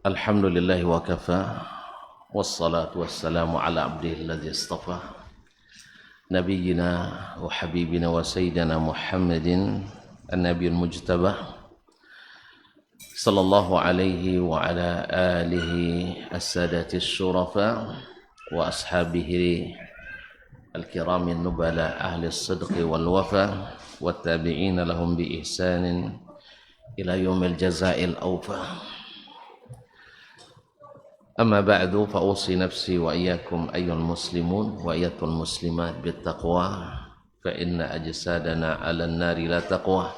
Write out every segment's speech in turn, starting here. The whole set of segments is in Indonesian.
Alhamdulillah wa kafa wassalatu wassalamu ala abdihi alladhi istafa nabiyyina wa habibina wa sayyidina Muhammadin an-nabiyul mujtaba sallallahu alaihi wa ala alihi as-sadati syurafa wa ashabihi al-kiramin nubala ahli as-sidqi wal wafa wa tabi'ina lahum bi ihsanin ila yaumil jazaa'il awfa. Amma ba'du fa usi nafsi wa iyyakum ayyuhal muslimun wa iyyatul muslimat bittaqwa fa inna ajsadana 'alan nari la taqwa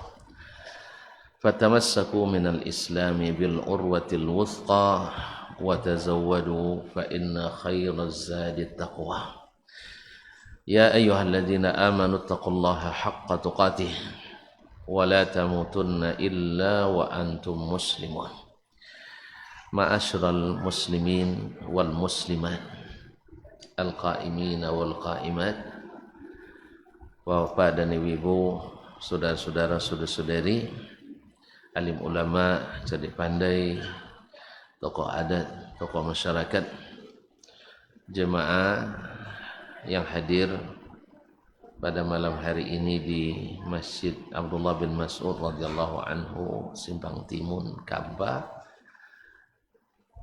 fatamassaku minal islami bil urwatil wuthqa wa tazawwadu fa inna khairaz zadi taqwa ya ayyuhalladzina amanu taqullaha haqqa tuqatih wa la tamutunna illa wa antum muslimun. Ma'asyiral muslimin wal muslimat al-qa'imina wal qa'imat, Bapak dan Ibu, saudara-saudara, saudara-saudari, alim ulama, cerdik pandai, tokoh adat, tokoh masyarakat, jemaah yang hadir pada malam hari ini di Masjid Abdullah bin Mas'ud radhiyallahu anhu, Simpang Timun, Kamba,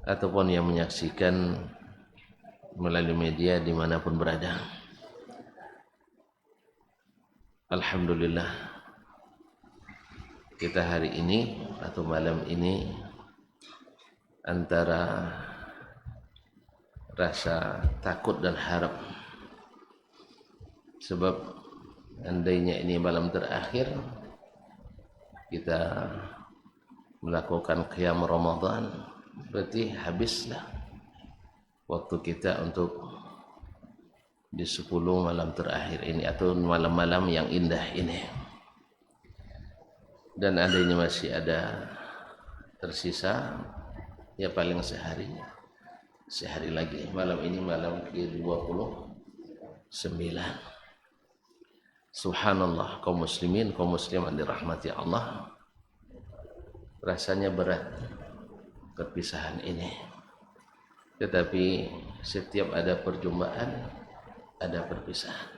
ataupun yang menyaksikan melalui media dimanapun berada. Alhamdulillah, kita hari ini atau malam ini antara rasa takut dan harap, sebab andainya ini malam terakhir kita melakukan qiyam Ramadan, berarti habislah waktu kita untuk di 10 malam terakhir ini atau malam-malam yang indah ini. Dan adanya masih ada tersisa, ya paling sehari lagi. Malam ini malam ke-29. Subhanallah, kaum muslimin, kaum muslimat dirahmati Allah, rasanya berat perpisahan ini, tetapi setiap ada perjumpaan ada perpisahan,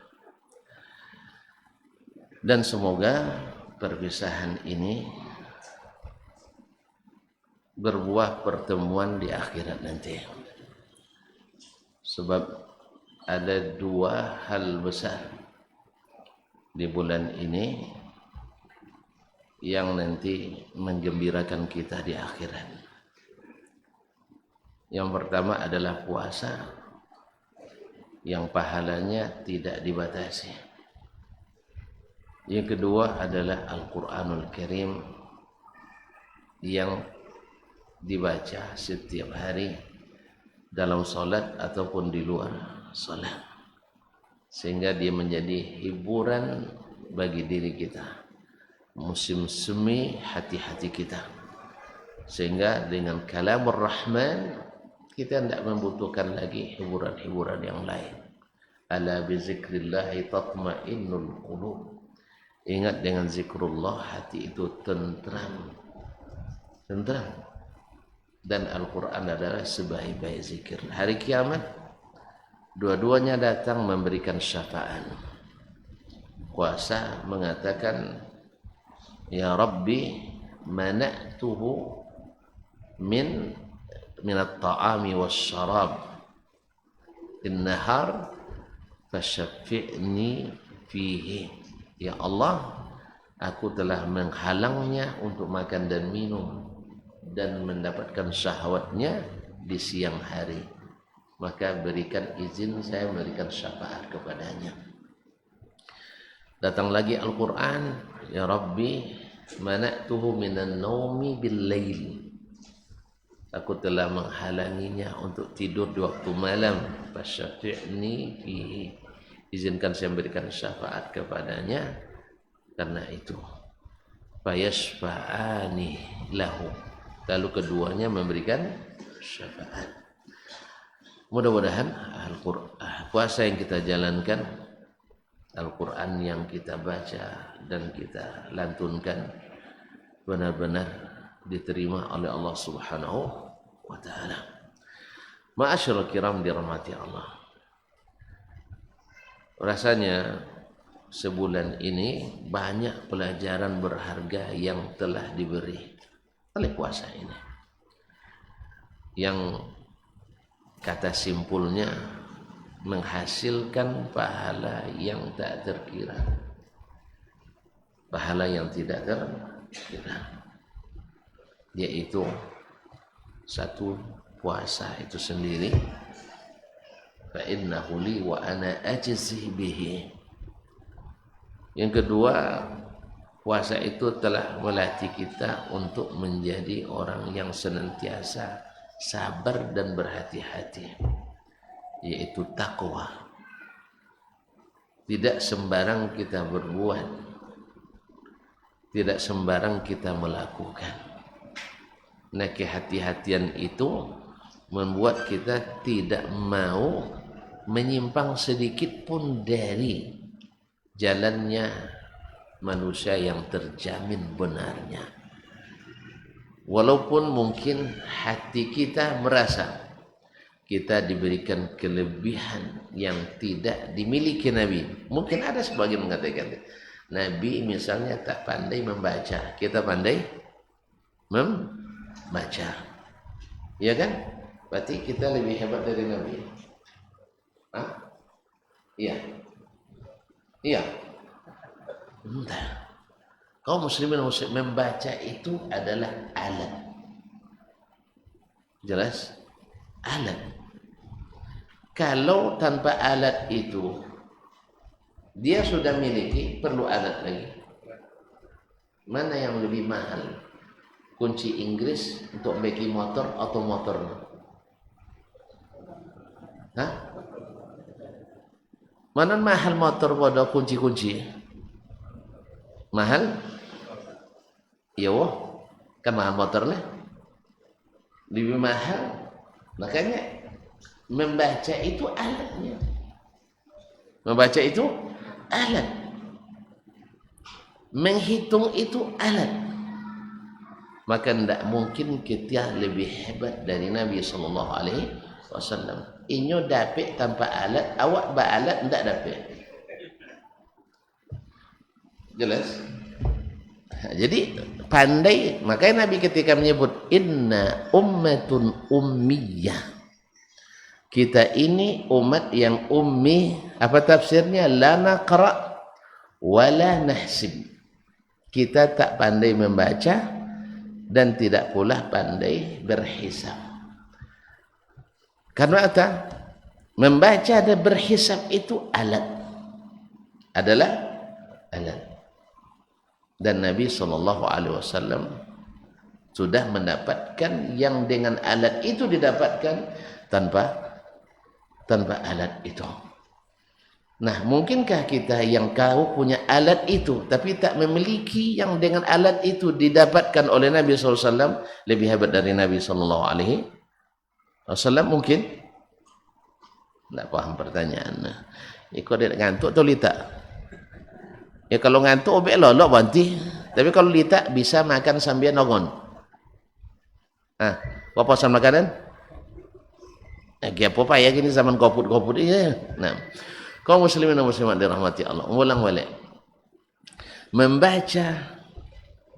dan semoga perpisahan ini berbuah pertemuan di akhirat nanti. Sebab ada dua hal besar di bulan ini yang nanti menggembirakan kita di akhirat. Yang pertama adalah puasa yang pahalanya tidak dibatasi. Yang kedua adalah Al-Quranul Karim yang dibaca setiap hari dalam salat ataupun di luar salat, sehingga dia menjadi hiburan bagi diri kita, musim semi hati-hati kita, sehingga dengan kalamur rahman kita tidak membutuhkan lagi hiburan-hiburan yang lain. Ala bi zikrillahi tatma'innul qulub. Ingat, dengan zikrullah hati itu tentram. Dan Al-Quran adalah sebaik-baik zikir. Hari kiamat dua-duanya datang memberikan syafaat. Kuasa mengatakan, ya Rabbi mana'tuhu minat ta'ami wasyarab in nahar fasyafi'ni fihi. Ya Allah, aku telah menghalangnya untuk makan dan minum dan mendapatkan syahwatnya di siang hari, maka berikan izin saya memberikan syafaat kepadanya. Datang lagi Al-Quran, ya Rabbi mana'tuhu minan naumi bil lail, aku telah menghalanginya untuk tidur di waktu malam, fasyafi'ni fihi, izinkan saya memberikan syafaat kepadanya karena itu. Fayashfa'ani lahu, lalu keduanya memberikan syafaat. Mudah-mudahan puasa yang kita jalankan, Al-Quran yang kita baca dan kita lantunkan benar-benar diterima oleh Allah Subhanahu wa ta'ala. Ma'asyiral kiram dirahmati Allah. Rasanya sebulan ini banyak pelajaran berharga yang telah diberi oleh puasa ini. Yang kata simpulnya menghasilkan pahala yang tak terkira. Pahala yang tidak terkira. Yaitu satu, puasa itu sendiri, fa innahu li wa ana ajzi bihi. Yang kedua, puasa itu telah melatih kita untuk menjadi orang yang senantiasa sabar dan berhati-hati, yaitu takwa. Tidak sembarang kita berbuat, tidak sembarang kita melakukan. Nah, kehati-hatian itu membuat kita tidak mau menyimpang sedikit pun dari jalannya manusia yang terjamin benarnya. Walaupun mungkin hati kita merasa kita diberikan kelebihan yang tidak dimiliki Nabi. Mungkin ada sebagian mengatakan Nabi misalnya tak pandai membaca, kita pandai membaca. Ya kan? Berarti kita lebih hebat dari Nabi. Hah? Iya. Iya. Entah. Kaum muslimin dan muslim membaca itu adalah alat. Jelas? Alat. Kalau tanpa alat itu dia sudah miliki, perlu alat lagi. Mana yang lebih mahal? Kunci Inggris untuk beki motor atau motor? Hah? Mana mahal motor pada kunci-kunci? Mahal? Ya wah, kan mahal motornya. Lebih mahal. Makanya membaca itu alatnya. Membaca itu alat. Menghitung itu alat. Maka tidak mungkin kita lebih hebat dari Nabi SAW. Inyo dapat tanpa alat, awak beralat tidak dapat. Jelas? Jadi pandai, makanya Nabi ketika menyebut inna ummatun ummiyah, kita ini umat yang ummi. Apa tafsirnya? La naqra wa la nahsib. Kita tak pandai membaca dan tidak pula pandai berhisab. Karena apa? Membaca dan berhisab itu alat. Adalah alat. Dan Nabi SAW sudah mendapatkan yang dengan alat itu didapatkan tanpa alat itu. Nah, mungkinkah kita yang kau punya alat itu tapi tak memiliki yang dengan alat itu didapatkan oleh Nabi SAW lebih hebat dari Nabi SAW? Mungkin? Tak paham pertanyaan. Ikut dia ngantuk atau litak? Ya kalau ngantuk obek lolok banti. Tapi kalau litak bisa makan sambil nongon. Ah, apa pesan makanan? Apa ya gini zaman koput-koput iya. Nah, kaum muslimin dan muslimat dirahmati Allah, ulang balik. Membaca,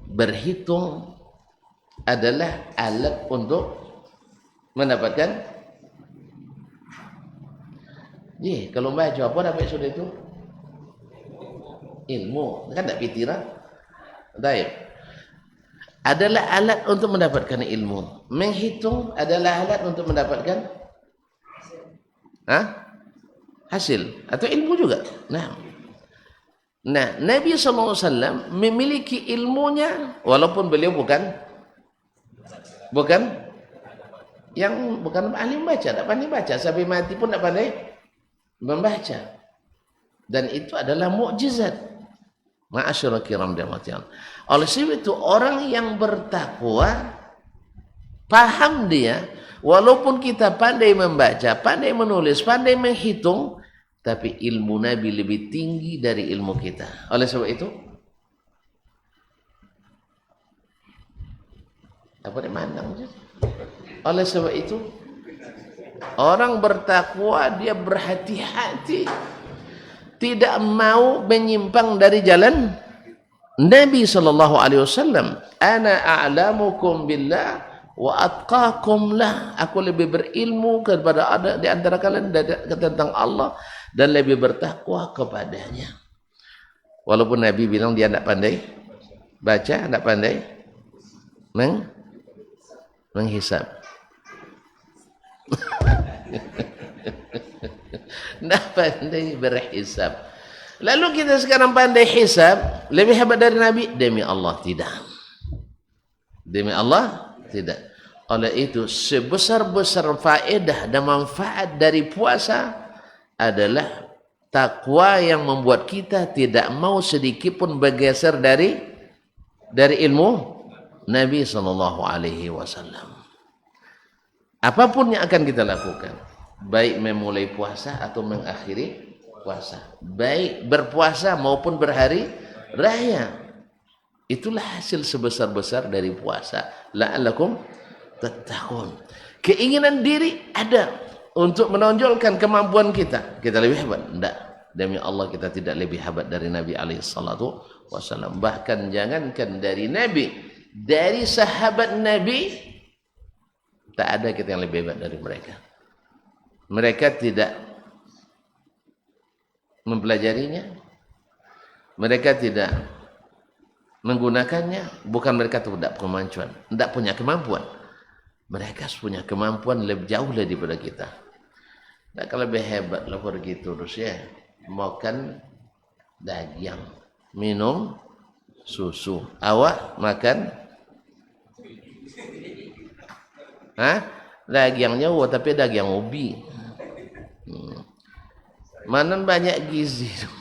berhitung adalah alat untuk mendapatkan. Kalau baca apa dapat sudah itu? Ilmu, kan tak pitiran. Baik. Adalah alat untuk mendapatkan ilmu. Menghitung adalah alat untuk mendapatkan hasil atau ilmu juga. Nah, Nabi SAW memiliki ilmunya walaupun beliau bukan ahli membaca, tak pandai baca, sampai mati pun tak pandai membaca. Dan itu adalah mukjizat. Ma'asyiral kiram dirahmati Allah. Oleh sebab itu orang yang bertakwa paham dia, walaupun kita pandai membaca, pandai menulis, pandai menghitung, tapi ilmu Nabi lebih tinggi dari ilmu kita. Oleh sebab itu, apa dia mandang je? Oleh sebab itu, orang bertakwa dia berhati-hati, tidak mau menyimpang dari jalan Nabi SAW. Ana a'lamukum billah wa atqakum lah. Aku lebih berilmu kepada ada di antara kalian tentang Allah dan lebih bertakwa kepadanya. Walaupun Nabi bilang dia tidak pandai baca, tidak pandai menghisab. Tidak pandai berhisab. Lalu kita sekarang pandai hisab, lebih hebat dari Nabi? Demi Allah tidak. Demi Allah tidak. Oleh itu sebesar-besar faedah dan manfaat dari puasa adalah takwa yang membuat kita tidak mau sedikit pun bergeser dari ilmu Nabi SAW. Apapun yang akan kita lakukan, baik memulai puasa atau mengakhiri puasa, baik berpuasa maupun berhari raya, itulah hasil sebesar-besar dari puasa. La'allakum tattaqun. Keinginan diri ada untuk menonjolkan kemampuan kita lebih hebat. Tidak, demi Allah kita tidak lebih hebat dari Nabi SAW. Bahkan jangankan dari Nabi, dari sahabat Nabi tak ada kita yang lebih hebat dari mereka. Mereka tidak mempelajarinya, mereka tidak menggunakannya, bukan mereka tidak punya kemampuan. Mereka punya kemampuan lebih jauh daripada kita. Nah, kalau lebih hebat lah pergi terus ya, makan daging, minum susu, awak makan dagingnya tapi daging ubi. Mana banyak gizi tu?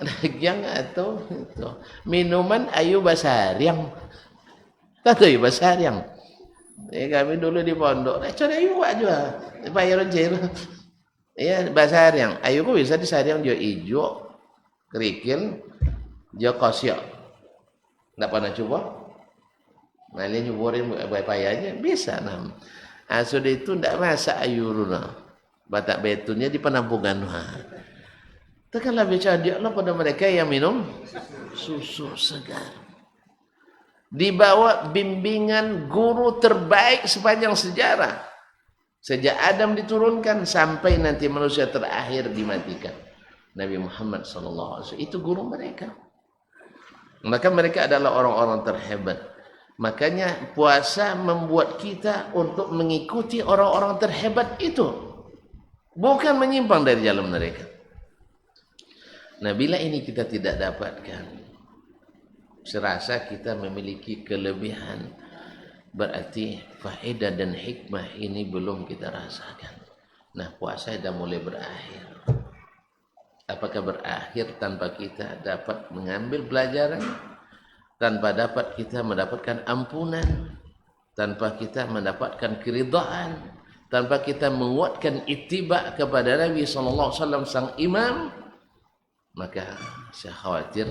Daging atau itu. Minuman ayu basariang. Tak tahu basariang. Kami dulu di pondok, cari ayu aja. Bayar je. Ya, basariang. Ayu ku bisa disariang jo ijo, kerikil, jo kosyo. Tak pernah coba? Malih nyoborin payahnya bisa nam. Sudah itu tidak masak ayu runa. Batak betunnya di penampungan. Tekanlah bicara dia Allah pada mereka yang minum susu segar. Dibawa bimbingan guru terbaik sepanjang sejarah. Sejak Adam diturunkan sampai nanti manusia terakhir dimatikan. Nabi Muhammad SAW. Itu guru mereka. Maka mereka adalah orang-orang terhebat. Makanya puasa membuat kita untuk mengikuti orang-orang terhebat itu. Bukan menyimpang dari jalan mereka. Nah, bila ini kita tidak dapatkan, serasa kita memiliki kelebihan, berarti faedah dan hikmah ini belum kita rasakan. Nah, puasa sudah mulai berakhir. Apakah berakhir tanpa kita dapat mengambil pelajaran? Tanpa dapat kita mendapatkan ampunan? Tanpa kita mendapatkan keridhaan? Tanpa kita menguatkan ittiba kepada Nabi SAW sang imam, maka saya khawatir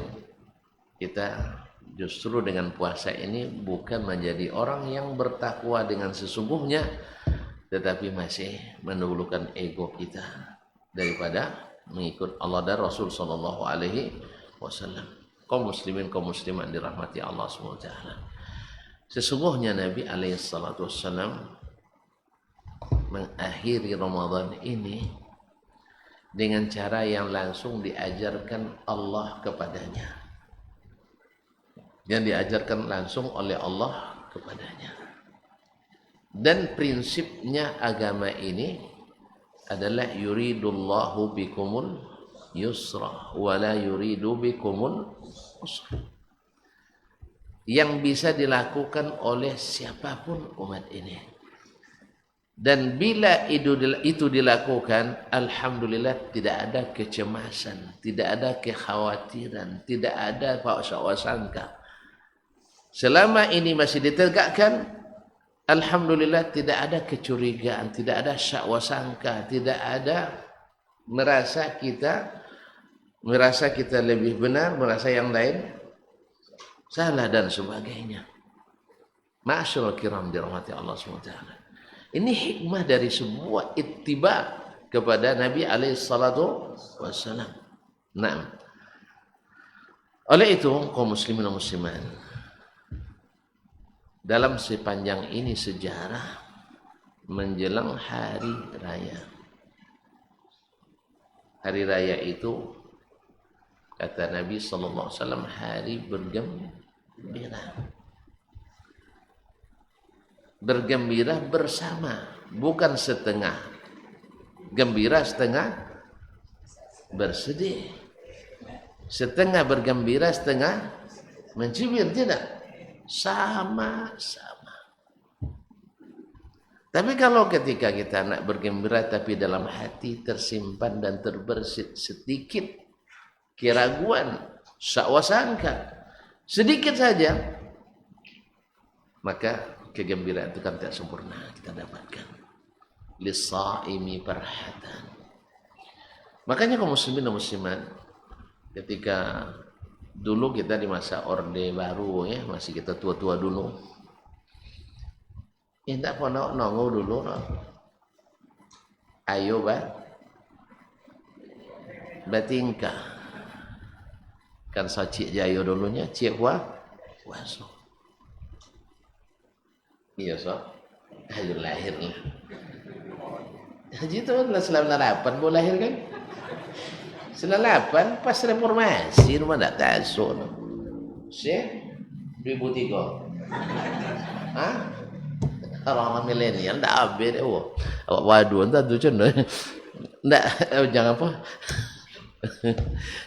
kita justru dengan puasa ini bukan menjadi orang yang bertakwa dengan sesungguhnya, tetapi masih mendahulukan ego kita daripada mengikut Allah dan Rasul SAW. Kaum muslimin, kaum muslimat dirahmati Allah SWT. Sesungguhnya Nabi SAW mengakhiri Ramadan ini dengan cara yang langsung diajarkan Allah kepadanya, yang diajarkan langsung oleh Allah kepadanya. Dan prinsipnya agama ini adalah yuridullahu bikumul yusra wa la yuridu bikumul usra, yang bisa dilakukan oleh siapapun umat ini. Dan bila itu dilakukan, alhamdulillah tidak ada kecemasan, tidak ada kekhawatiran, tidak ada sangka. Selama ini masih ditegakkan, alhamdulillah tidak ada kecurigaan, tidak ada sangka, tidak ada merasa kita lebih benar, merasa yang lain salah dan sebagainya. Ma'asyiral kiram dirahmati Allah SWT. Ini hikmah dari sebuah ittiba kepada Nabi alaihi salatu wassalam. Naam. Oleh itu, kaum muslimin dan muslimat, dalam sepanjang ini sejarah menjelang hari raya. Hari raya itu kata Nabi sallallahu alaihi wasallam hari bergembira. Bergembira bersama, bukan setengah gembira setengah bersedih, setengah bergembira setengah mencibir, tidak, sama-sama. Tapi kalau ketika kita nak bergembira tapi dalam hati tersimpan dan terbersit sedikit keraguan, sangka sedikit saja, maka kegembiraan itu kan tidak sempurna kita dapatkan. Lisaimi farhatan. Makanya kaum muslimin dan muslimat, ketika dulu kita di masa Orde Baru ya, masih kita tua-tua dulu. Tidak pernah nongol dulu. No. Ayo batingka. Kan saya cik jayo dulunya, cik waso. Iya so, ayo lahir lah. Haji itu adalah 98 mau lahir kan? 98 pas reformasi rumah tak tasuk. Syekh 2003. Hah? Orang milenial tak habis oh. Awak waduh entah tu macam mana. Ndak jangan apa.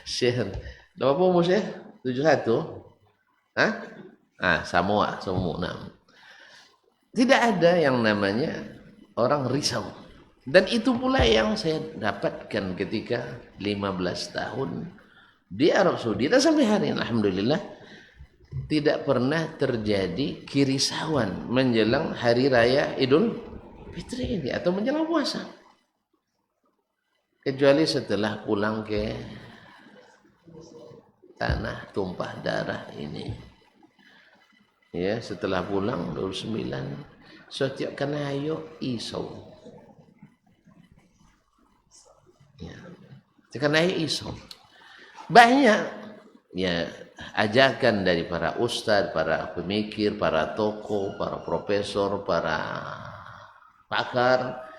Syekh. Berapa umur Syekh? 71. Hah? Semua nah. Tidak ada yang namanya orang risau. Dan itu pula yang saya dapatkan ketika 15 tahun di Arab Saudi. Dan sampai hari ini, alhamdulillah, tidak pernah terjadi kerisauan menjelang hari raya Idul Fitri ini atau menjelang puasa. Kecuali setelah pulang ke tanah tumpah darah ini. Ya, setelah pulang 29 setiap kena ayo isau. Ya. Kena ayo isau. Banyak ya ajakan dari para ustadz, para pemikir, para tokoh, para profesor, para pakar.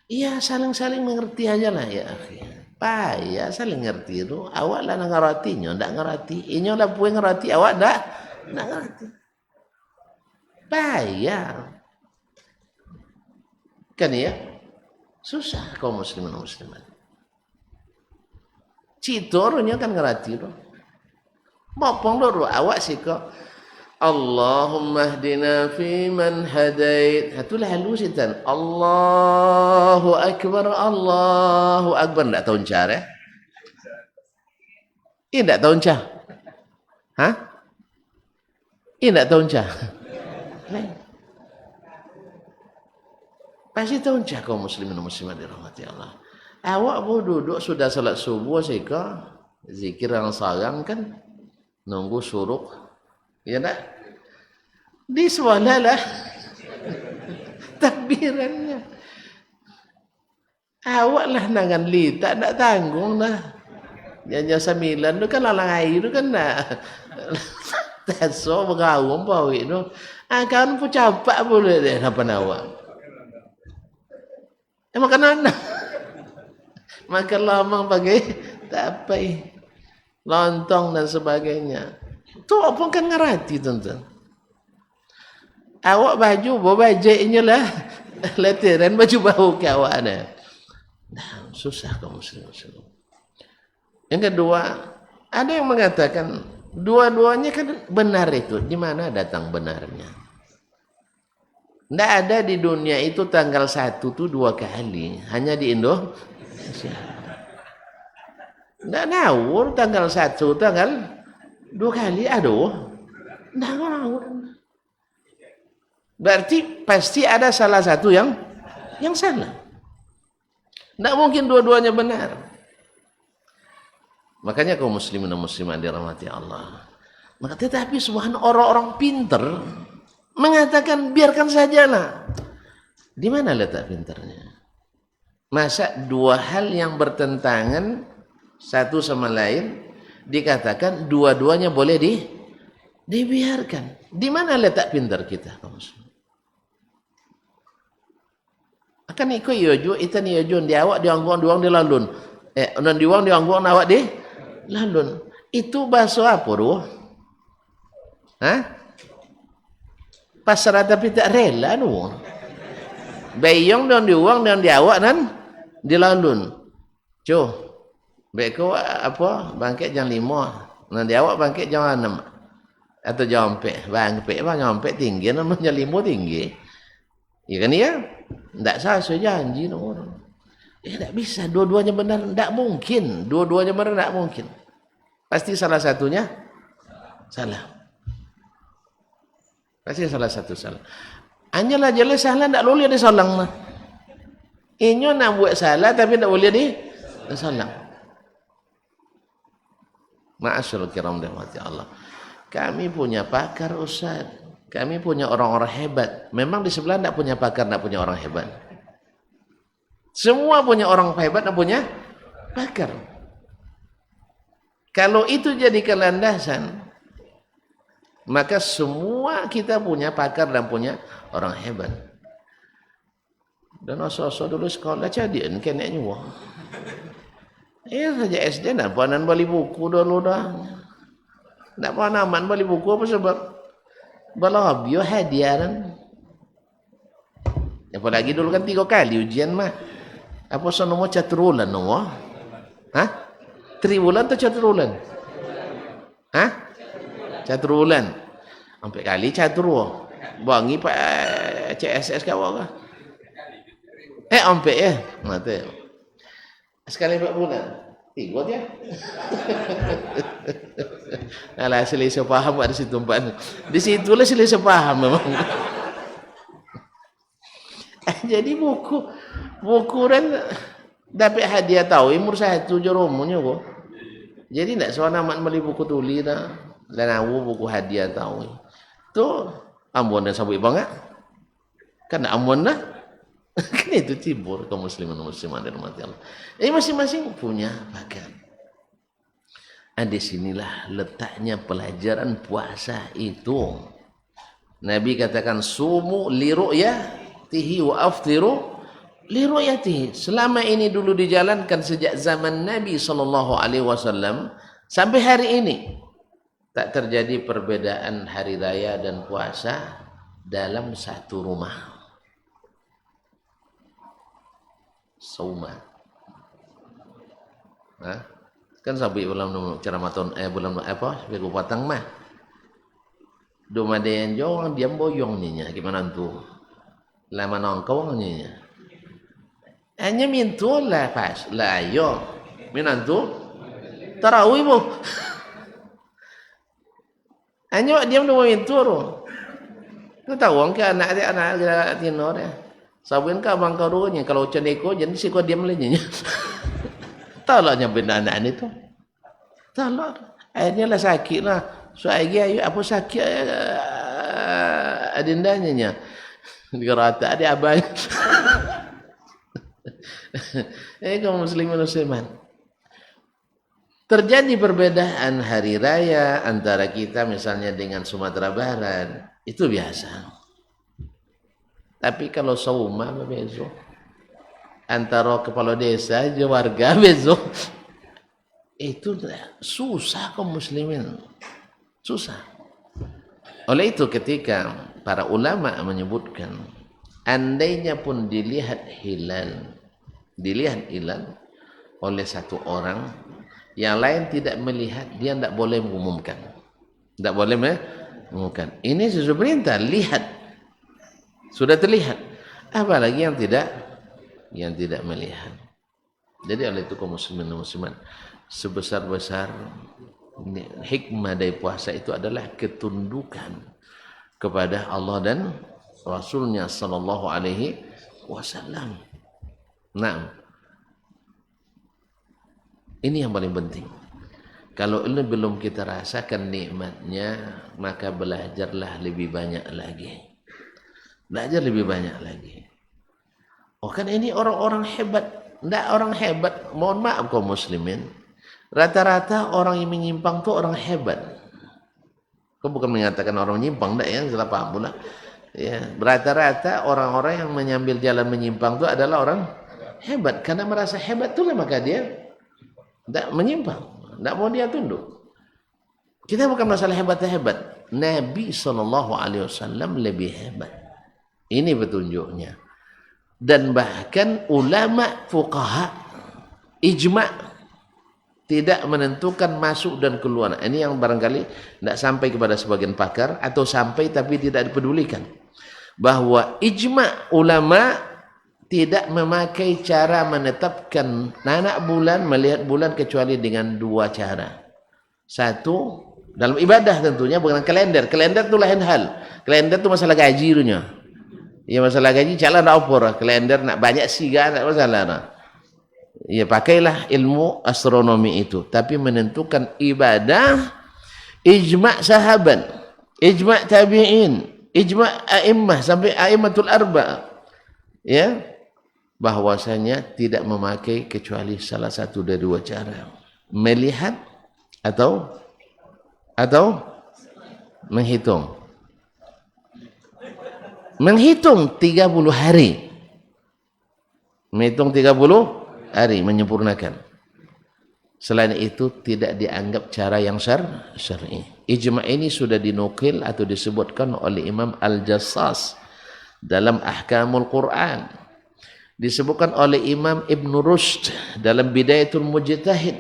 Iya, saling-saling mengerti aja lah ya akhi. Payah saling ngerti itu. Awak lah ngeratinya, ndak ngerti. Inyo lah punya ngerti, awak ndak ngerti. Payah. Kan ya? Susah kaum muslimin dan muslimat. Citornya kan ngerti loh. Mopong loro awak sih kok. Allahumma hdina fi man hadait. Itulah halus itu. Allahu akbar, Allahu akbar. Ndak tahu cara. Ndak tahu cara. Hah? Ndak tahu cara. Pasti tahu kaum muslimin dan muslimat dirahmati Allah. Awak pun duduk sudah salat subuh sehingga zikir yang sarang kan nunggu suruk, ya tak? Diswalalah takbirannya. Awak lah nangan lita tak tanggung lah. Janja 9 tu kan lalang air tu kan nak. Taso bergawang bau itu. Kan pun capak boleh deh apa awak. Makan anak. Makan lamang pakai tak apa lontong dan sebagainya. Tu apa kan ngerti tuan-tuan. Awak baju bawa bajainya lah. Letiran baju bau ke awak ada. Nah, susah kaum muslim. Yang kedua, ada yang mengatakan dua-duanya kan benar itu. Di mana datang benarnya? Tidak ada di dunia itu tanggal 1 itu 2 kali. Hanya di Indonesia. Tidak ngawur tanggal 1, tanggal 2 kali. Aduh. Tidak ngawur. Berarti pasti ada salah satu yang salah. Tidak mungkin dua-duanya benar. Makanya kaum muslimin dan muslimat dirahmati Allah. Maka tetapi subhanallah orang-orang pinter mengatakan biarkan sajalah. Di mana letak pintarnya? Masa dua hal yang bertentangan satu sama lain dikatakan dua-duanya boleh dibiarkan. Di mana letak pintar kita, kaum muslimin? Akan ikut yojo, itan yojo di awak diangguang diuang di lalun. Dan diuang diangguang awak di lalun. Itu bahasa apa doh? Hah? Pasrah tapi tak rela doh. Bayong dan diuang dan diawak dan dilalun. Cuh. Baik kau apa? Bangkit jam 5. Dan diawak bangkit jam 6. Atau jam 4. Bangkit jam 4 tinggi, dan jam 5 tinggi. Ya kan ya? Tak sah janji orang. Tak bisa, dua-duanya benar, tak mungkin. Dua-duanya benar, tak mungkin. Pasti salah satunya salah. Pasti salah satu salah. Hanyalah jelas salah, tak boleh dia salang mah. Inyo nak buat salah tapi tak boleh dia salang. Ma'asyarul kiram rahmati Allah. Kami punya pakar ustaz. Kami punya orang-orang hebat. Memang di sebelah tak punya pakar, tak punya orang hebat. Semua punya orang hebat, tak punya pakar. Kalau itu jadi kelandasan, maka semua kita punya pakar dan punya orang hebat. Dan asal-asal dulu sekolah cadian kena nyuah. Saja SD nak panan beli buku dulu dah. Tak pernah aman beli buku apa sebab balabio hadiah kan. Apalagi dulu kan 3 kali ujian mah. Apa sonomo caturulan no? Hah? Triwulan atau caturulan? Hah? Caturulan. Sampai kali catur. Bangi Pak CSS kau kah? Sampai ya. Mati. Sekali 4 bulan. 3 dia. Alah selesa paham ada situ tempat. Di situlah selesa paham memang. Jadi buku dan dapat hadiah tahu umur 1 je romonya kok. Jadi tak seorang amat beli buku tuli dah. Dan aku buku hadiah tahu. Tu ambon dan sabuk banget. Kan ambon dah. Kan itu tibur kaum muslimin muslimat dan umat Allah. Masing-masing punya pakar. Di sinilah letaknya pelajaran puasa itu. Nabi katakan sumu li ru'yatihi wa aftiru li ru'yatihi. Selama ini dulu dijalankan sejak zaman Nabi SAW sampai hari ini. Tak terjadi perbedaan hari raya dan puasa dalam satu rumah. Sauma. Kan sabi bulan ceramaton bulan apa? Minggu patang mah. Domaden jo orang diam boyong ninya gimana tu? Lama nongkong ninya. Hanya mintu lah pas. Lah yo. Minantu tarawih mo. Hanya diam do mintu ro. Tu tahu ke anak tinor ya. Sabuin ka abang kau dulunya kalau ceneko jadi si kau diam lagi. Talaknya benda anak itu. Talak. Akhirnya lah sakit lah. So ayo apa sakit adindanya nya. Digerata ada abang. Kaum muslimin muslimat. Terjadi perbedaan hari raya antara kita misalnya dengan Sumatera Barat. Itu biasa. Tapi kalau sauma besok antara kepala desa dan warga besok itu susah kaum muslimin. Susah. Oleh itu ketika para ulama menyebutkan andainya pun dilihat hilal oleh satu orang, yang lain tidak melihat, dia tidak boleh mengumumkan. Tidak boleh mengumumkan. Ini sesuai perintah, lihat. Sudah terlihat. Apalagi yang tidak melihat. Jadi oleh itu kaum muslimin dan muslimat, sebesar-besar hikmah dari puasa itu adalah ketundukan kepada Allah dan Rasulnya sallallahu alaihi wasallam. Nah, ini yang paling penting. Kalau ini belum kita rasakan nikmatnya, maka belajarlah lebih banyak lagi. belajar lebih banyak lagi. Oh kan ini orang-orang hebat. Tidak orang hebat, mohon maaf kaum muslimin. Rata-rata orang yang menyimpang itu orang hebat. Kau bukan mengatakan orang menyimpang, tidak ya, salah paham pula. Ya, rata-rata orang-orang yang menyambil jalan menyimpang itu adalah orang hebat. Karena merasa hebat itulah maka dia tidak menyimpang, tidak mau dia tunduk. Kita bukan masalah hebat-hebat. Nabi SAW lebih hebat. Ini petunjuknya. Dan bahkan ulama fuqaha ijma' tidak menentukan masuk dan keluar. Ini yang barangkali tidak sampai kepada sebagian pakar atau sampai tapi tidak dipedulikan. Bahwa ijma' ulama tidak memakai cara menetapkan anak bulan, melihat bulan kecuali dengan dua cara. Satu, dalam ibadah tentunya bukan kalender. Kalender itu lain hal. Kalender itu masalah gaji dunia. Ya masalah gaji jalan nak opor, kalender nak banyak siga nak masalah nah. Ya pakailah ilmu astronomi itu, tapi menentukan ibadah ijma' sahabat, ijma' tabi'in, ijma' a'immah sampai a'immatul arba'. Ya, bahwasanya tidak memakai kecuali salah satu dari dua cara. Melihat atau menghitung. Menghitung 30 hari. Menghitung 30 hari menyempurnakan. Selain itu tidak dianggap cara yang syar'i. Ijma' ini sudah dinukil atau disebutkan oleh Imam Al-Jassas dalam Ahkamul Quran. Disebutkan oleh Imam Ibn Rushd dalam Bidayatul Mujtahid.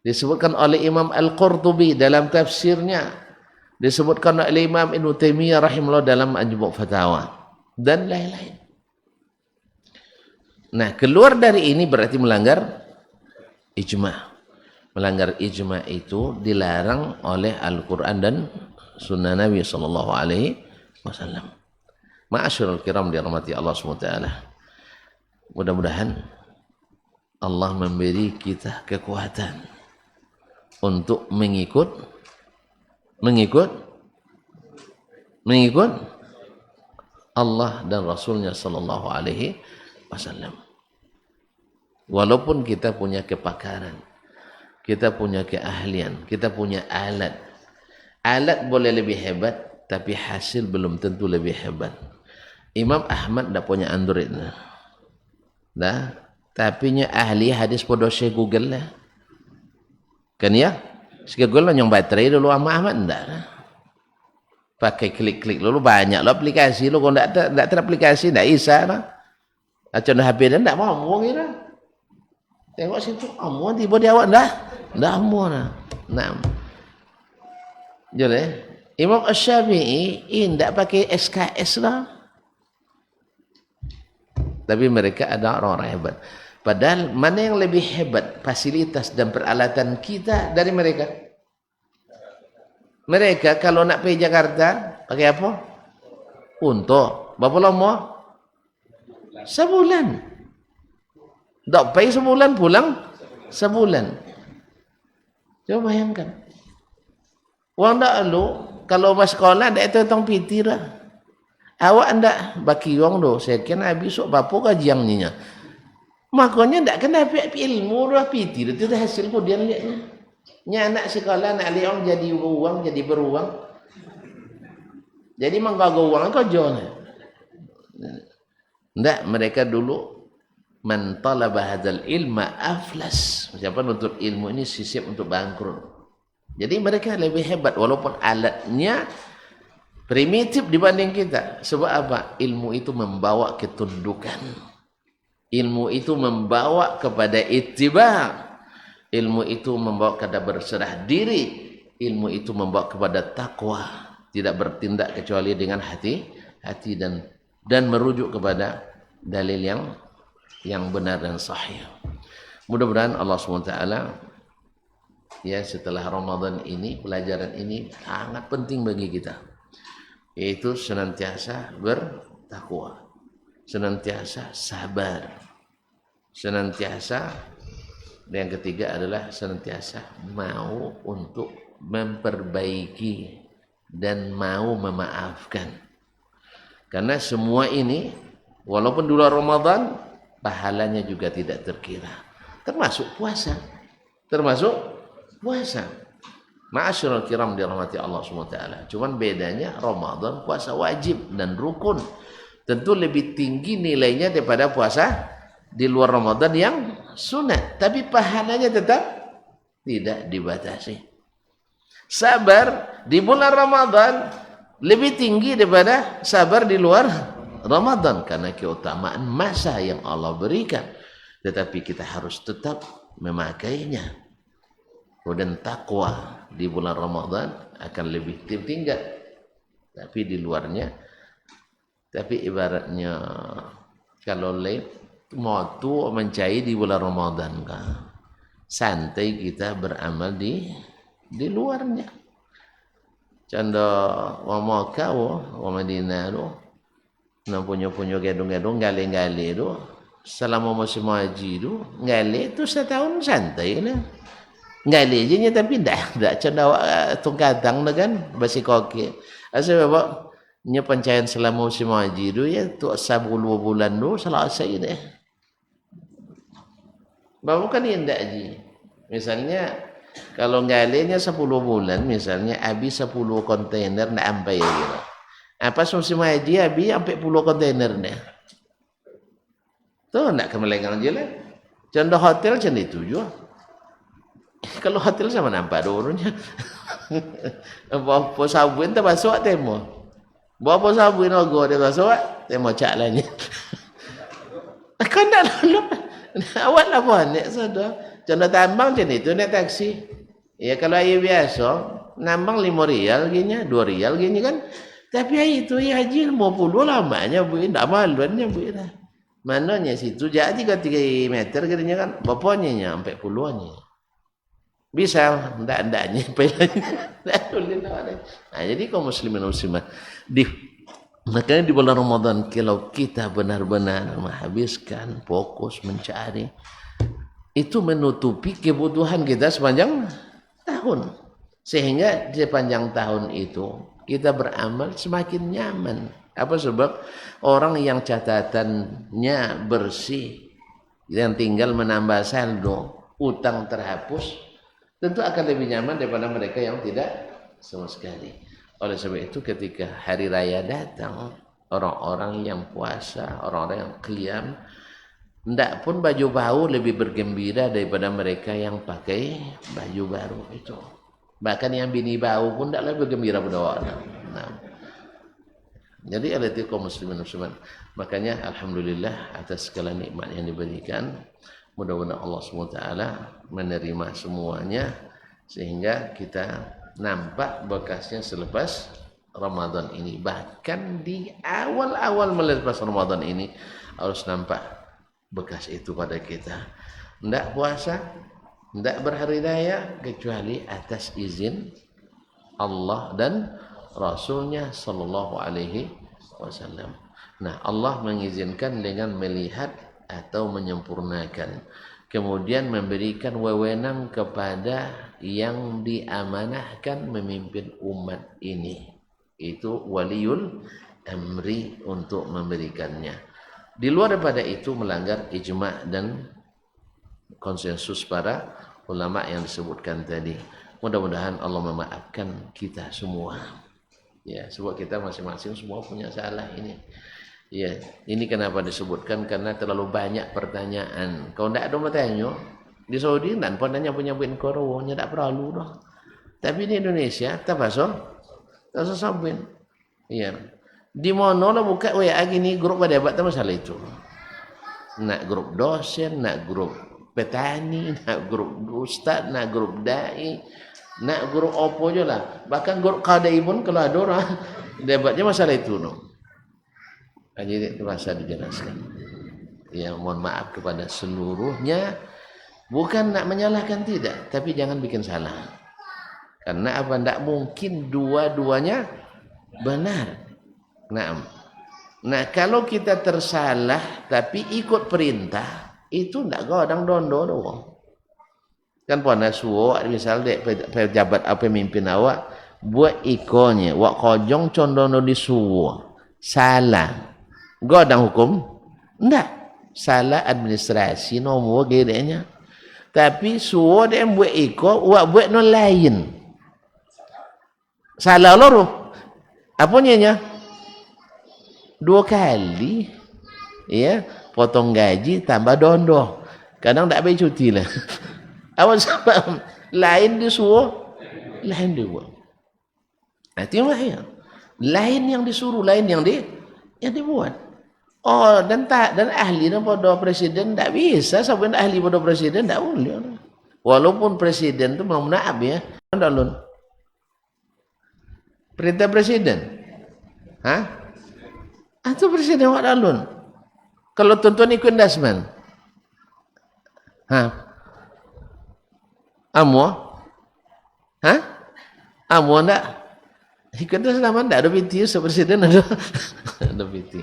Disebutkan oleh Imam Al-Qurtubi dalam tafsirnya. Disebutkan oleh Imam Ibn Taimiyah rahimahullah dalam Majmu' Fatawa dan lain-lain. Nah, keluar dari ini berarti melanggar ijma'. Melanggar ijma' itu dilarang oleh Al-Quran dan Sunnah Nabi sallallahu alaihi wasallam. Ma'asyiral kiram dirahmati Allah SWT. Mudah-mudahan Allah memberi kita kekuatan untuk mengikut Allah dan Rasulnya sallallahu alaihi wasallam. Walaupun kita punya kepakaran, kita punya keahlian, kita punya alat. Alat boleh lebih hebat, tapi hasil belum tentu lebih hebat. Imam Ahmad tidak punya Android. Dah, tapi nya ahli hadis podo Google lah. Kan ya? Segala yang baterai dulu sama Ahmad enggak. Pakai klik-klik dulu banyak lo aplikasi lo kalau enggak teraplikasi enggak bisa lah. Acun HP dan enggak mau kira. Tengok situ amuan tiba dia awak enggak mau nah. Nah. Jadi Imam Asy-Syafi'i enggak pakai SKS lah. Tapi mereka ada orang-orang hebat. Padahal mana yang lebih hebat fasilitas dan peralatan kita dari mereka? Mereka kalau nak pergi Jakarta pakai apa? Unta. Berapa lama? Sebulan. Tak pergi sebulan pulang sebulan. Coba bayangkan. Wang dak lu kalau mas sekolah dak tentang piti lah. Awak ndak baki wang do. Saya kena habis sok bapo kajiannya. Makanya tak kena ilmu dah piti itu dah hasil kemudian lihatnya. Nya anak sekolah nak liang jadi uang jadi beruang. Jadi menggagal uang kau jono. Ndak mereka dulu man talaba hadzal ilma aflas. Siapa nuntut ilmu ini siap untuk bangkrut. Jadi mereka lebih hebat walaupun alatnya primitif dibanding kita. Sebab apa? Ilmu itu membawa ketundukan. Ilmu itu membawa kepada ittiba. Ilmu itu membawa kepada berserah diri. Ilmu itu membawa kepada takwa. Tidak bertindak kecuali dengan hati dan merujuk kepada dalil yang benar dan sahih. Mudah-mudahan Allah SWT ya setelah Ramadan ini, pelajaran ini sangat penting bagi kita. Yaitu senantiasa bertakwa. Senantiasa sabar, senantiasa, dan yang ketiga adalah senantiasa mau untuk memperbaiki dan mau memaafkan. Karena semua ini walaupun di luar Ramadan pahalanya juga tidak terkira. Termasuk puasa. Ma'asyiral kiram dirahmati Allah SWT. Cuman bedanya Ramadan puasa wajib dan rukun. Tentu lebih tinggi nilainya daripada puasa di luar Ramadan yang sunat. Tapi pahalanya tetap tidak dibatasi. Sabar di bulan Ramadan lebih tinggi daripada sabar di luar Ramadan karena keutamaan masa yang Allah berikan. Tetapi kita harus tetap memakainya. Dan takwa di bulan Ramadan akan lebih tinggi. Tapi di luarnya, tapi ibaratnya kalau mau mencari di bulan Ramadan kan, santai kita beramal di luarnya. Contoh wa Makkah wa Madinah tu, nak punya gedung-gedung gali-gali tu, selama musim haji tu, gali tu setahun santai lah. Gali je nya tapi dah contoh tungkatang tu kan basi koki. Asal bapak nya pencaian selama musim haji tu ya tu 10 bulan tu selesai dah. Bapak kan indah ji. Misalnya kalau galinya 10 bulan, misalnya habis 10 kontainer nak sampai gitu. Apa musim haji habis sampai 10 kontainer dah. Tuh nak kemelengan je lah. Contoh hotel macam itu juga. Kalau hotel sama nampak dorongnya. Bawa sabun tak masuk temo. Bawa sabun logo dia masuk temo cak lainnya. Kan nak lalu. Awak lah pun nek sudah. Contoh tambang macam itu naik taksi. Ya kalau air biasa nambang 5 rial gini, 2 rial gini kan. Tapi air itu ya haji 50 lamanya bu, ndak maluannya bu dah. Mananya situ jadi ke 3 meter katanya kan. Bapaknya sampai puluhannya. Bisa ndaknya Nah, jadi kaum muslimin muslimat makanya di bulan Ramadan kalau kita benar-benar menghabiskan fokus mencari itu menutupi kebutuhan kita sepanjang tahun. Sehingga di sepanjang tahun itu kita beramal semakin nyaman. Apa sebab? Orang yang catatannya bersih, yang tinggal menambah saldo, utang terhapus, tentu akan lebih nyaman daripada mereka yang tidak sama sekali. Oleh sebab itu ketika hari raya datang, orang-orang yang puasa, orang-orang yang qiyam, ndak pun baju baru lebih bergembira daripada mereka yang pakai baju baru itu. Bahkan yang bini baru pun ndak lebih bergembira pada orang. Nah. Jadi oleh itu kaum muslimin muslimat, makanya alhamdulillah atas segala nikmat yang diberikan. Mudah-mudahan Allah SWT menerima semuanya sehingga kita nampak bekasnya selepas Ramadan ini. Bahkan di awal-awal melepas Ramadan ini harus nampak bekas itu pada kita. Tidak puasa, tidak berhari raya kecuali atas izin Allah dan Rasulnya Sallallahu Alaihi Wasallam. Nah, Allah mengizinkan dengan melihat atau menyempurnakan, kemudian memberikan wewenang kepada yang diamanahkan memimpin umat ini, itu waliul amri untuk memberikannya. Di luar daripada itu melanggar ijma' dan konsensus para ulama yang disebutkan tadi. Mudah-mudahan Allah memaafkan kita semua. Ya, sebab kita masing-masing semua punya salah ini. Ya, ini kenapa disebutkan karena terlalu banyak pertanyaan. Kalau tidak ada bertanya, di Saudi dan pandanya punya buin koro, tidak perlu dah. Tapi di Indonesia tak pasal, tak sabun. Iya. Di mana lah buka WA gini grup pada debat masalah itu. Nak grup dosen, nak grup petani, nak grup ustaz, nak grup dai, nak grup opo je lah. Bahkan grup kadai pun kalau ada orang debatnya masalah itu no. Jadi itu masa dijelaskan. Ya, mohon maaf kepada seluruhnya. Bukan nak menyalahkan tidak, tapi jangan bikin salah. Karena apa? Tidak mungkin dua-duanya benar. Nah, kalau kita tersalah tapi ikut perintah, itu tidak godang dondo doang. Kan pernah suwo, misal dek pejabat apa pemimpin awak buat ikonnya, wak kojong condono di suwo. Salah. Godang hukum? Enggak. Salah administrasi nombor gedenya. Tapi suruh dia buat buat no lain. Salah loro. Apa nya? 2 kali. Ya, potong gaji tambah dondo. Kadang tak boleh cuti lah. Awak sebab lain disuruh, lain dia buat. Tengok ya. Lain yang disuruh, lain yang dibuat. Oh, dan ahli pada presiden tak bisa sampai ahli pada presiden tak boleh. Walaupun presiden tu mau naab ya, dalun. Perintah presiden. Hah? Atau presiden wak dalun. Kalau tuan-tuan ikut dasman. Hah? Amo? Hah? Amo ndak? Ikut dasman ndak ada piti presiden ada. Ada piti.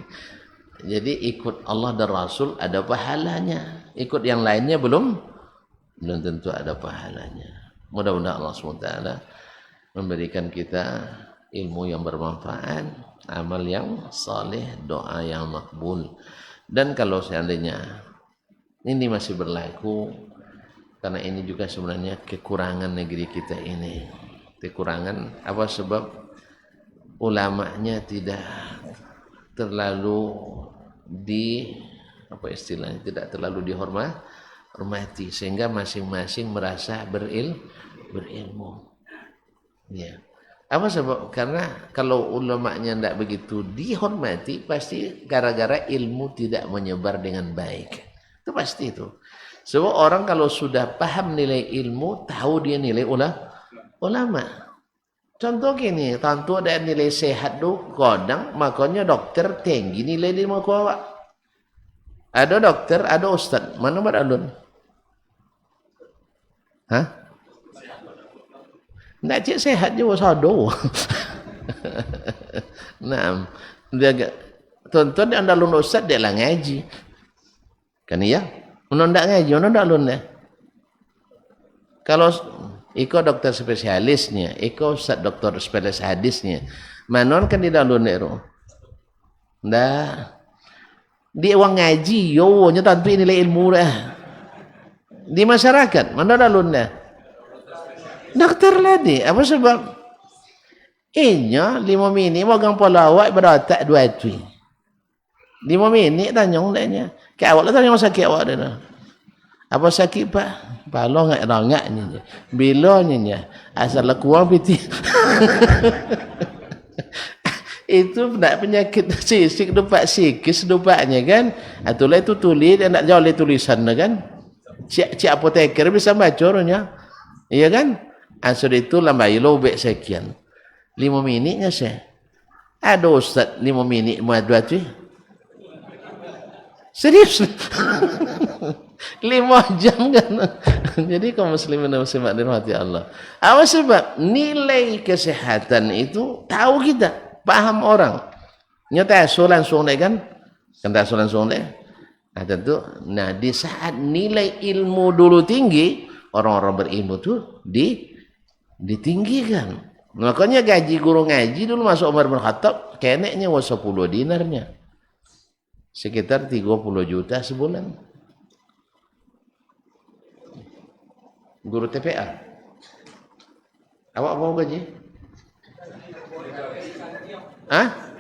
Jadi ikut Allah dan Rasul ada pahalanya. Ikut yang lainnya belum tentu ada pahalanya. Mudah-mudahan Allah SWT memberikan kita ilmu yang bermanfaat, amal yang saleh, doa yang makbul. Dan kalau seandainya ini masih berlaku, karena ini juga sebenarnya kekurangan negeri kita ini. Kekurangan apa sebab ulamanya tidak terlalu tidak terlalu dihormati sehingga masing-masing merasa berilmu. Ya. Apa sebab? Karena kalau ulamanya tidak begitu dihormati, pasti gara-gara ilmu tidak menyebar dengan baik. Itu pasti itu. Sebab orang kalau sudah paham nilai ilmu, tahu dia nilai ulama. Contoh gini, tentu ada nilai sehat tu kadang, makanya dokter tinggi nilai di muka awak. Ada dokter, ada ustaz. Mana beralun? Hah? Nak cik sehat je wasado. Nah, dia tuan-tuan dia andalun ustaz dia lah ngaji. Kan iya? Mana ndak ngaji, mana ndak alun dia. Kalau iko dokter spesialisnya, iko ustaz dokter spesialis hadisnya. Manon kan di dalam nero. Ndak. Di uang ngaji, yo nya tanpa nilai ilmu dah. Di masyarakat, mana dalam dah? Dokter lagi, apa sebab? Inya 5 minit magang pola awak beratak 2 tui. 5 minit tanyong dah. Ke awak lah tanyong sakit awak dah. Apa sakit pak? Pala ngak-ngak ni. Bila ni asal kurang piti. Itu nak penyakit sisik dupak sikis dupaknya kan. Itulah itu tulis dia nak jauh tulisan kan. Cik apoteker bisa baca orangnya. Iya kan? Asal itu lambai lobek sekian. 5 minitnya saya. Ada ustaz 5 minit mau 2 tu. Serius. 5 jam kan. Jadi kaum muslimin dan muslimat dirahmati Allah. Apa sebab? Nilai kesehatan itu tahu kita, paham orang. Nyata langsung deh kan? Kan langsung deh. Nah tentu, di saat nilai ilmu dulu tinggi, orang-orang berilmu tuh ditinggikan. Makanya gaji guru ngaji dulu masuk Umar bin Khattab, keneknya 10 dinarnya. Sekitar 30 juta sebulan. Guru TPA. Awak mau gaji? Hah?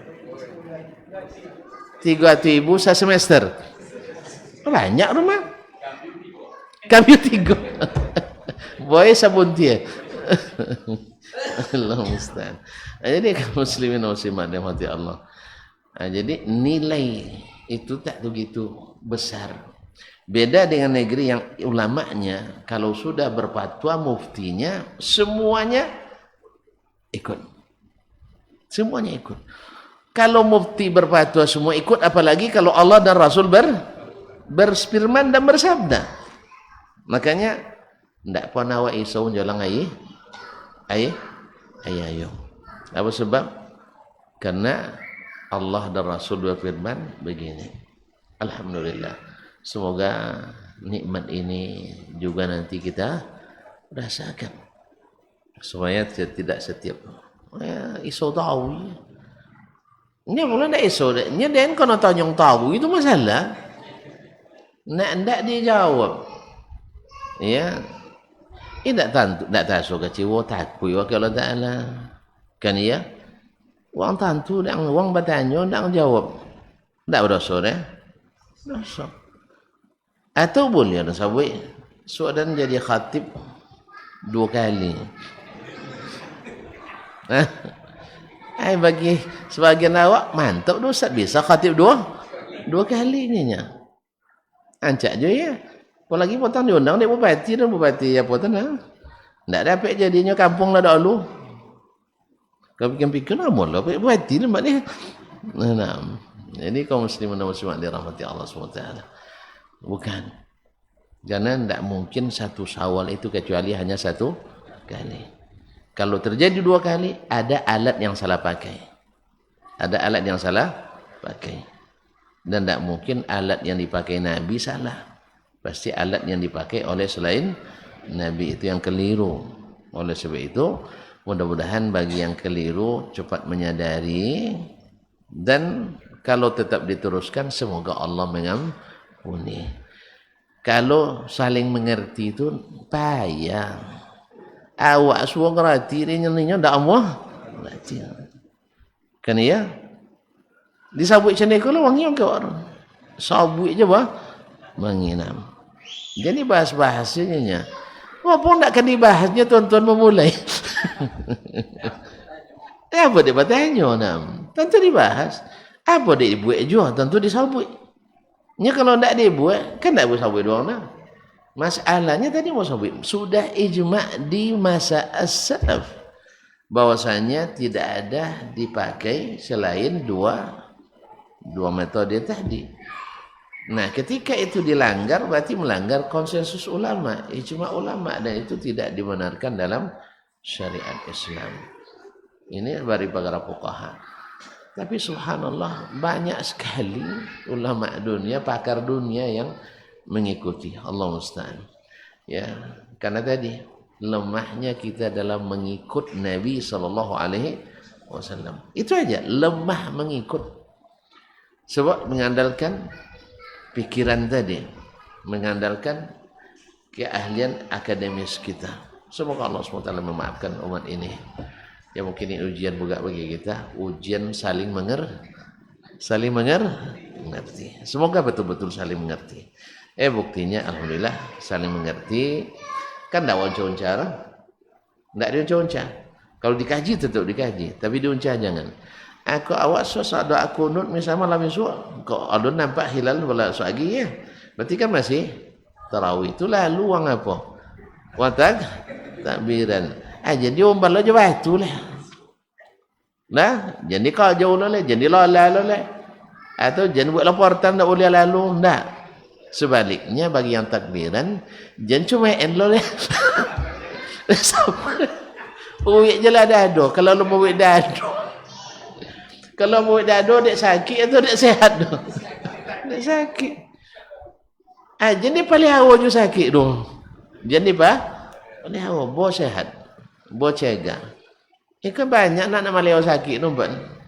3.000 semester. Banyak rumah. Kami 3. Boy sabun dia. Allah musta'an. Jadi kaum muslimin dan muslimat dirahmati Allah. Jadi nilai itu tak begitu besar. Beda dengan negeri yang ulamanya kalau sudah berfatwa muftinya semuanya ikut. Semuanya ikut. Kalau mufti berfatwa semua ikut, apalagi kalau Allah dan Rasul berfirman dan bersabda. Makanya ndak pernah wa isau jalan ayo. Apa sebab? Karena Allah dan Rasul berfirman begini. Alhamdulillah. Semoga nikmat ini juga nanti kita rasakan. Supaya tidak setiap iso tahu. Nya mula ndak iso dak. Nya den kono tanyong tahu itu masalah. Ndak dia jawab. Ya. Tidak tentu, tidak tahu kecewa takui wa Allah Taala. Kan ya? Wang tentu dan wang bertanya dan jawab. Tidak berdosa dah. Dosa. Atau boleh ada sahabat suadan jadi khatib 2 kali. Bagi sebagian awak mantap tu Ustaz bisa khatib 2 kali ni nya. Ancak je ya. Apalagi potong diundang dia bupati dan bupati apa tu nah. Ndak dapat jadinya kampung lah dahulu. Kau pikir-pikir nama lah bupati ni mak ni. Nah. Jadi kaum muslimin dan muslimat dirahmati Allah SWT. Bukan. Jangan tidak mungkin satu Syawal itu kecuali hanya 1 kali. Kalau terjadi 2 kali, ada alat yang salah pakai. Ada alat yang salah pakai. Dan tidak mungkin alat yang dipakai Nabi salah. Pasti alat yang dipakai oleh selain Nabi itu yang keliru. Oleh sebab itu, mudah-mudahan bagi yang keliru cepat menyadari. Dan kalau tetap diteruskan, semoga Allah mengampuni. Kalau saling mengerti itu payah. Awak semua ngerti ini ndak Allah. Ngerti. Kan ya? Disabut macam ni kalau wangi ke orang. Sabut je bah menginam. Jadi bahas-bahasanya. Walaupun tak akan dibahasnya tuan-tuan memulai. Apa dia bertanya nam? Tentu dibahas. Apa dia buat juga? Tentu disabut. Nya kalau tak dibuat, kan tak boleh sabut doang dah. Masalahnya tadi mau sabut. Sudah ijma' di masa as-salaf. Bahwasanya tidak ada dipakai selain dua metode tadi. Nah, ketika itu dilanggar berarti melanggar konsensus ulama, ijma' ulama, dan itu tidak dibenarkan dalam syariat Islam. Ini dari para fuqaha. Tapi subhanallah banyak sekali ulama dunia, pakar dunia yang mengikuti. Allah musta'an. Ya, karena tadi lemahnya kita dalam mengikut Nabi SAW. Itu aja, lemah mengikut. Sebab mengandalkan pikiran tadi, mengandalkan keahlian akademis kita. Semoga Allah SWT memaafkan umat ini. Ya mungkin ini ujian juga bagi kita, ujian saling mengerti. Semoga betul-betul saling mengerti. Buktinya alhamdulillah saling mengerti. Kan tak wawancara, tak diunca-unca. Kalau dikaji tetap dikaji, tapi diunca jangan. Aku awak ada aku nut misalnya malam esok, kau ada nampak hilal wala suagi ya. Berarti kan masih tarawih. Itu lalu wang apa? Watak takbiran. Jadi umbal aja batu lah. Nah, jadi kau jauh lah, jadi lalu lah. Atau jangan buat laporan tak boleh lalu, tak. Sebaliknya bagi yang takbiran, jangan cuma enlo lah. Uwik je lah dado. Kalau lu mau uwik dado. Kalau mau uwik dado, dek sakit atau dek sehat tu? Dek sakit. Jadi paling awal je sakit tu. Jadi apa? Paling awal, bawa sehat. Bawa cegah. Kan banyak nak maleo sakit tu kan.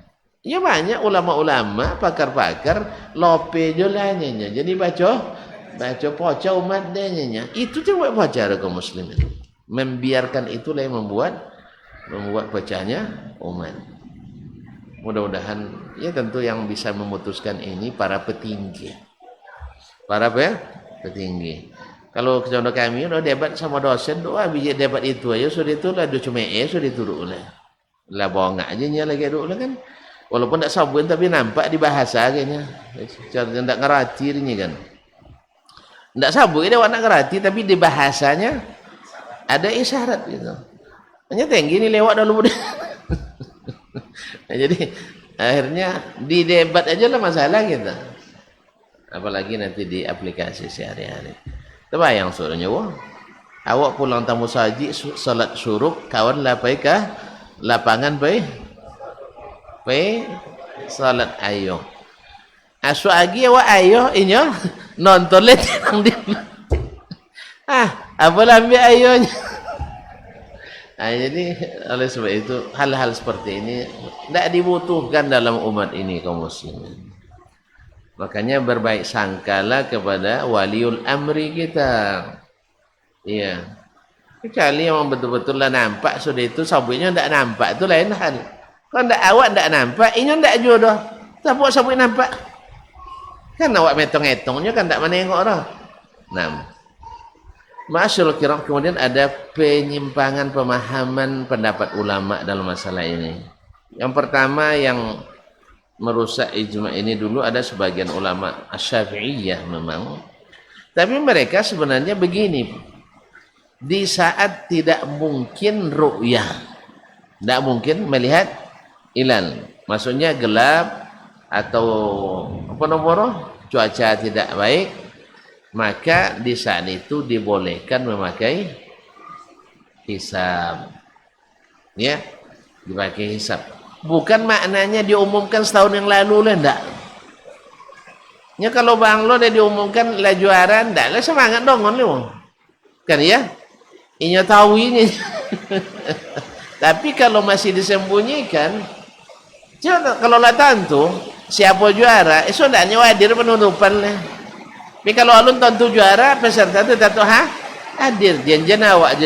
Ya banyak ulama-ulama, pakar-pakar, lope je lah nyanyi. Jadi baca poca umat dia nyanyi. Itu je buat poca kaum muslimin. Membiarkan itulah yang membuat pecahnya umat. Mudah-mudahan ya tentu yang bisa memutuskan ini para petinggi. Para petinggi. Kalau contoh kami udah debat sama dosen, doa biji debat itu aja sudah itu lah cuma sudah turun lah. Lah bawang aja nya lagi dulu kan. Walaupun tak sabun tapi nampak di bahasa kayaknya. Cara ndak ngerti ini kan. Ndak sabun dia nak ngerti tapi di bahasanya ada isyarat gitu. Hanya tinggi ni lewat dulu. Nah, jadi akhirnya di debat aja lah masalah kita. Apalagi nanti di aplikasi sehari-hari. Terbayang suruhnya wah. Awak pulang tamu saji salat syuruk kawan lapai ke lapangan pai salat ayo. Asu agi awak ayo inyo nonton let nang di. Apa lah ambil ayonya. Jadi oleh sebab itu hal-hal seperti ini tidak dibutuhkan dalam umat ini kaum muslimin. Makanya berbaik sangkalah kepada waliul amri kita. Iya. Kecuali yang betul-betul lah nampak sudah itu sabuknya tidak nampak itu lain hal. Kalau tidak awak tidak nampak, ini tidak jodoh. Sabuk nampak. Kan awak metong-etongnya kan tidak menengok dah. Nah, Ma'asyarul kiram, kemudian ada penyimpangan pemahaman pendapat ulama dalam masalah ini. Yang pertama yang merusak ijma ini dulu ada sebagian ulama Asy-Syafi'iyah memang. Tapi mereka sebenarnya begini. Di saat tidak mungkin ru'yah, tidak mungkin melihat hilal, maksudnya gelap atau apa nomor cuaca tidak baik, maka di saat itu dibolehkan memakai hisab, ya, dipakai hisab. Bukan maknanya diumumkan setahun yang lalu lah, enggak. Ya kalau Bang Lo dia diumumkan lah juara, enggak lah semangat dong lu, kan ya? Ini tahu ini. Tapi kalau masih disembunyikan, coba kalau lah tentu siapa juara, sudah hadir penutupan lah. Tapi kalau alun tentu juara, peserta itu tentu hadir, janjian awak.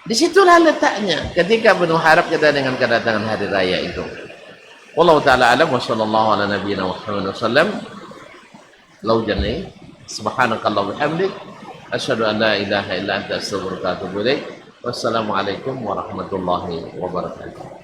Di situlah letaknya ketika penuh harap kita dengan kedatangan hari raya itu. Wallahu taala alam wa sallallahu ala nabiyina Muhammad wasallam. Laujani subhanakallah bihamdik asyhadu an la ilaha illa anta astaghfiruka wa atubu ilaik. Wassalamualaikum warahmatullahi wabarakatuh.